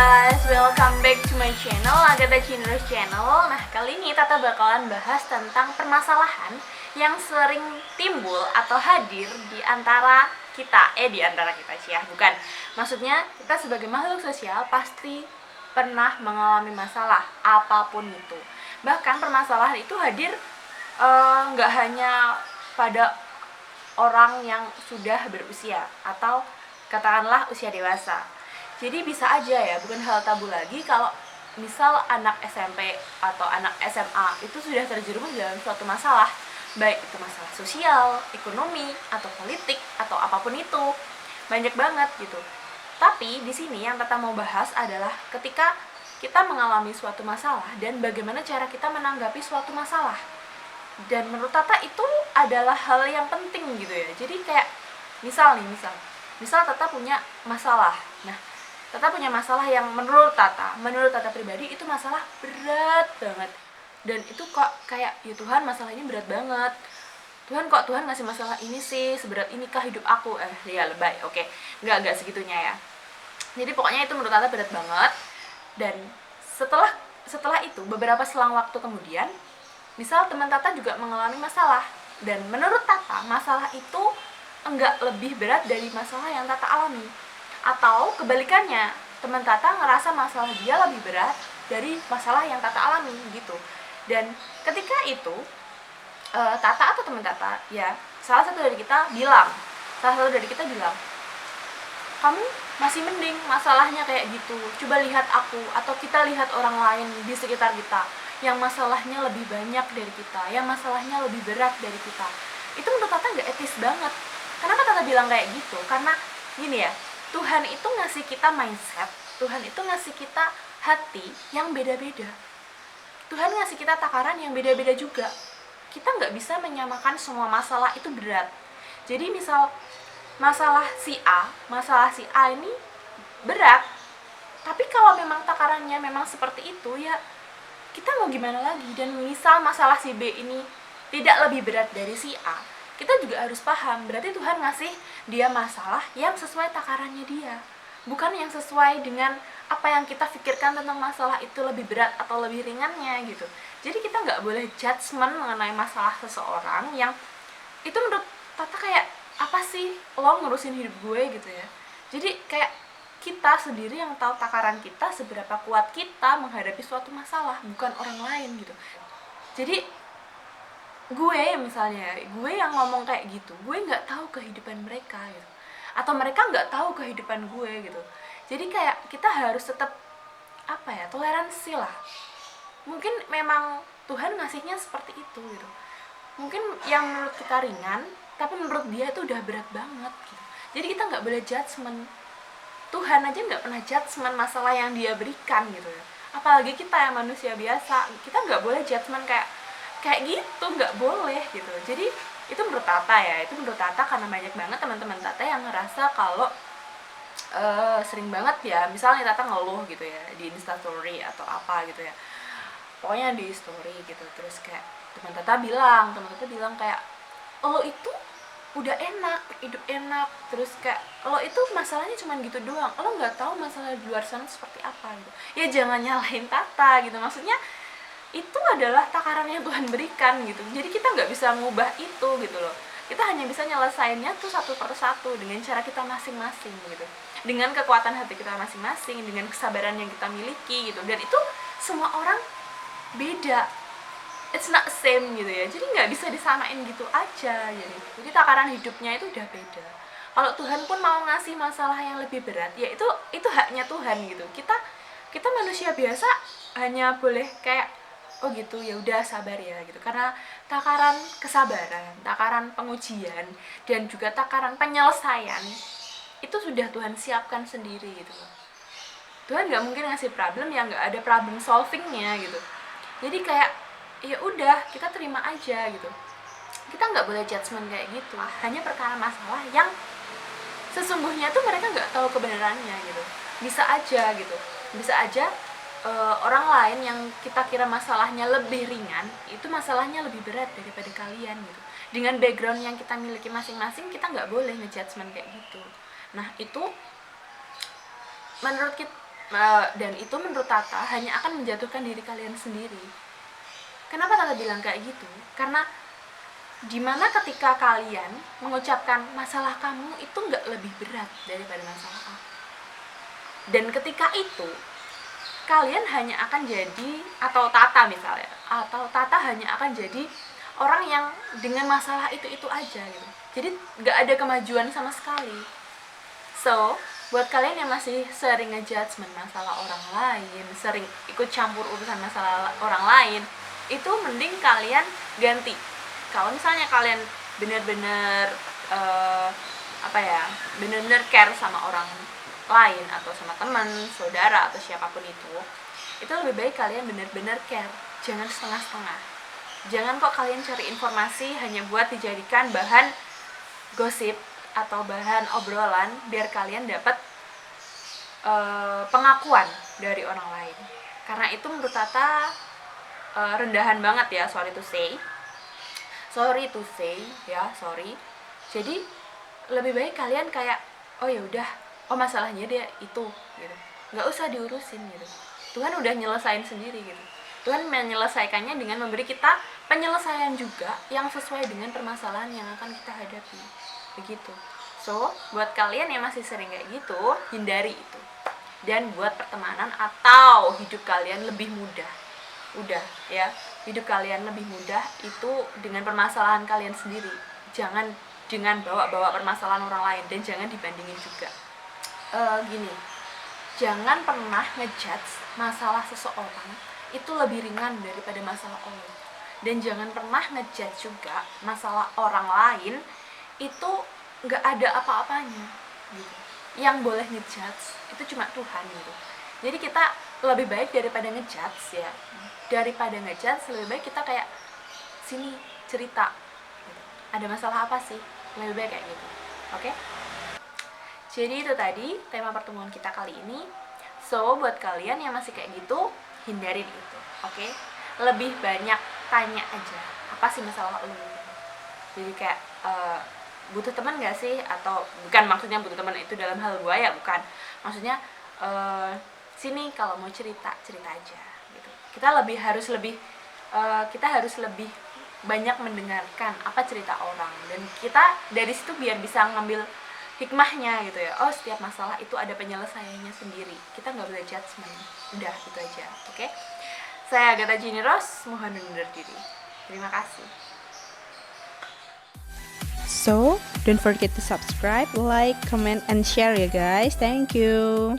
guys, welcome back to my channel, Agatha Chinrose Channel. Nah, kali ini Tata bakalan bahas tentang permasalahan yang sering timbul atau hadir di antara kita. Sih ya, bukan. Maksudnya, kita sebagai makhluk sosial pasti pernah mengalami masalah, apapun itu. Bahkan permasalahan itu hadir nggak hanya pada orang yang sudah berusia atau katakanlah usia dewasa. Jadi bisa aja ya, bukan hal tabu lagi kalau misal anak SMP atau anak SMA itu sudah terjerumus dalam suatu masalah, baik itu masalah sosial, ekonomi, atau politik, atau apapun itu. Banyak banget gitu. Tapi di sini yang Tata mau bahas adalah ketika kita mengalami suatu masalah dan bagaimana cara kita menanggapi suatu masalah. Dan menurut Tata itu adalah hal yang penting gitu ya. Jadi kayak misal Tata punya masalah. Nah, Tata punya masalah yang menurut Tata pribadi itu masalah berat banget. Dan itu kok kayak, ya Tuhan, masalah ini berat banget. Tuhan ngasih masalah ini sih, seberat inikah hidup aku? Ya lebay, oke. Enggak segitunya ya. Jadi pokoknya itu menurut Tata berat banget. Dan setelah itu, beberapa selang waktu kemudian, misal teman Tata juga mengalami masalah. Dan menurut Tata, masalah itu enggak lebih berat dari masalah yang Tata alami. Atau kebalikannya, teman Tata ngerasa masalah dia lebih berat dari masalah yang Tata alami gitu. Dan ketika itu Tata atau teman Tata, ya salah satu dari kita bilang, kamu masih mending masalahnya kayak gitu, coba lihat aku, atau kita lihat orang lain di sekitar kita yang masalahnya lebih banyak dari kita, yang masalahnya lebih berat dari kita. Itu menurut Tata nggak etis banget. Kenapa Tata bilang kayak gitu? Karena gini ya, Tuhan itu ngasih kita mindset, Tuhan itu ngasih kita hati yang beda-beda. Tuhan ngasih kita takaran yang beda-beda juga. Kita nggak bisa menyamakan semua masalah itu berat. Jadi misal masalah si A ini berat, tapi kalau memang takarannya memang seperti itu, ya kita mau gimana lagi. Dan misal masalah si B ini tidak lebih berat dari si A, kita juga harus paham, berarti Tuhan ngasih dia masalah yang sesuai takarannya dia, bukan yang sesuai dengan apa yang kita pikirkan tentang masalah itu lebih berat atau lebih ringannya gitu. Jadi kita nggak boleh judgement mengenai masalah seseorang yang itu menurut Tata kayak, apa sih lo ngurusin hidup gue gitu ya. Jadi kayak kita sendiri yang tahu takaran kita, seberapa kuat kita menghadapi suatu masalah, bukan orang lain gitu. Jadi gue yang ngomong kayak gitu, gue nggak tahu kehidupan mereka gitu, atau mereka nggak tahu kehidupan gue gitu. Jadi kayak kita harus tetap toleransi lah. Mungkin memang Tuhan ngasihnya seperti itu gitu. Mungkin yang menurut kita ringan, tapi menurut dia itu udah berat banget gitu. Jadi kita nggak boleh judgement. Tuhan aja nggak pernah judgement masalah yang dia berikan gitu ya. Apalagi kita yang manusia biasa, kita nggak boleh judgement kayak gitu, nggak boleh gitu. Jadi itu menurut Tata karena banyak banget teman-teman Tata yang ngerasa kalau sering banget ya, misalnya Tata ngeluh gitu ya di Instastory atau apa gitu ya, pokoknya di story gitu, terus kayak teman Tata bilang kayak, lo itu udah hidup enak, terus kayak lo itu masalahnya cuma gitu doang, lo nggak tahu masalah di luar sana seperti apa gitu. Ya jangan nyalahin Tata gitu, maksudnya itu adalah takaran yang Tuhan berikan gitu. Jadi kita nggak bisa ngubah itu gitu loh. Kita hanya bisa nyelesainnya tuh satu persatu dengan cara kita masing-masing gitu, dengan kekuatan hati kita masing-masing, dengan kesabaran yang kita miliki gitu. Dan itu semua orang beda, it's not same gitu ya. Jadi nggak bisa disamain gitu aja. Jadi takaran hidupnya itu udah beda. Kalau Tuhan pun mau ngasih masalah yang lebih berat, ya itu haknya Tuhan gitu. Kita manusia biasa hanya boleh kayak, oh gitu, ya udah sabar ya gitu. Karena takaran kesabaran, takaran pengujian, dan juga takaran penyelesaian itu sudah Tuhan siapkan sendiri gitu. Tuhan nggak mungkin ngasih problem yang nggak ada problem solvingnya gitu. Jadi kayak, ya udah, kita terima aja gitu. Kita nggak boleh judgement kayak gitu. Hanya perkara masalah yang sesungguhnya tuh mereka nggak tahu kebenarannya gitu. Bisa aja orang lain yang kita kira masalahnya lebih ringan, itu masalahnya lebih berat daripada kalian gitu. Dengan background yang kita miliki masing-masing, kita nggak boleh ngejudgement kayak gitu. Nah itu menurut Dan itu menurut Tata hanya akan menjatuhkan diri kalian sendiri. Kenapa Tata bilang kayak gitu? Karena dimana ketika kalian mengucapkan masalah kamu itu nggak lebih berat daripada masalah aku. Dan ketika itu kalian hanya akan jadi, atau Tata misalnya, atau Tata hanya akan jadi orang yang dengan masalah itu aja gitu. Jadi nggak ada kemajuan sama sekali. So, buat kalian yang masih sering ngejudgement masalah orang lain, sering ikut campur urusan masalah orang lain, itu mending kalian ganti. Kalau misalnya kalian benar-benar benar-benar care sama orang lain atau sama teman, saudara atau siapapun itu lebih baik kalian benar-benar care, jangan setengah-setengah. Jangan kok kalian cari informasi hanya buat dijadikan bahan gosip atau bahan obrolan biar kalian dapat pengakuan dari orang lain. Karena itu menurut Tata rendahan banget ya, sorry to say. Jadi lebih baik kalian kayak oh ya udah, oh masalahnya dia itu gitu, nggak usah diurusin gitu. Tuhan udah nyelesain sendiri gitu. Tuhan menyelesaikannya dengan memberi kita penyelesaian juga yang sesuai dengan permasalahan yang akan kita hadapi begitu. So buat kalian yang masih sering kayak gitu, hindari itu. Dan buat pertemanan atau hidup kalian lebih mudah, udah ya, hidup kalian lebih mudah itu dengan permasalahan kalian sendiri, jangan dengan bawa-bawa permasalahan orang lain, dan jangan dibandingin juga. Gini, jangan pernah ngejudge masalah seseorang itu lebih ringan daripada masalah Allah, dan jangan pernah ngejudge juga masalah orang lain itu nggak ada apa-apanya gitu. Yang boleh ngejudge itu cuma Tuhan gitu. Jadi kita lebih baik daripada ngejudge ya, lebih baik kita kayak sini cerita gitu. Ada masalah apa sih, lebih baik kayak gitu. Oke? Jadi itu tadi tema pertemuan kita kali ini. So buat kalian yang masih kayak gitu, hindarin itu. Oke? Lebih banyak tanya aja, apa sih masalah lu. Jadi kayak butuh teman gak sih, atau bukan maksudnya butuh teman itu dalam hal buaya, bukan, maksudnya sini kalau mau cerita aja gitu. Kita harus lebih banyak mendengarkan apa cerita orang, dan kita dari situ biar bisa ngambil hikmahnya gitu ya. Oh setiap masalah itu ada penyelesaiannya sendiri, kita nggak boleh judgement. Udah gitu aja. Oke? Saya Agatha Ginny Rose, mohon undur diri. Terima kasih. So, don't forget to subscribe, like, comment, and share ya guys. Thank you.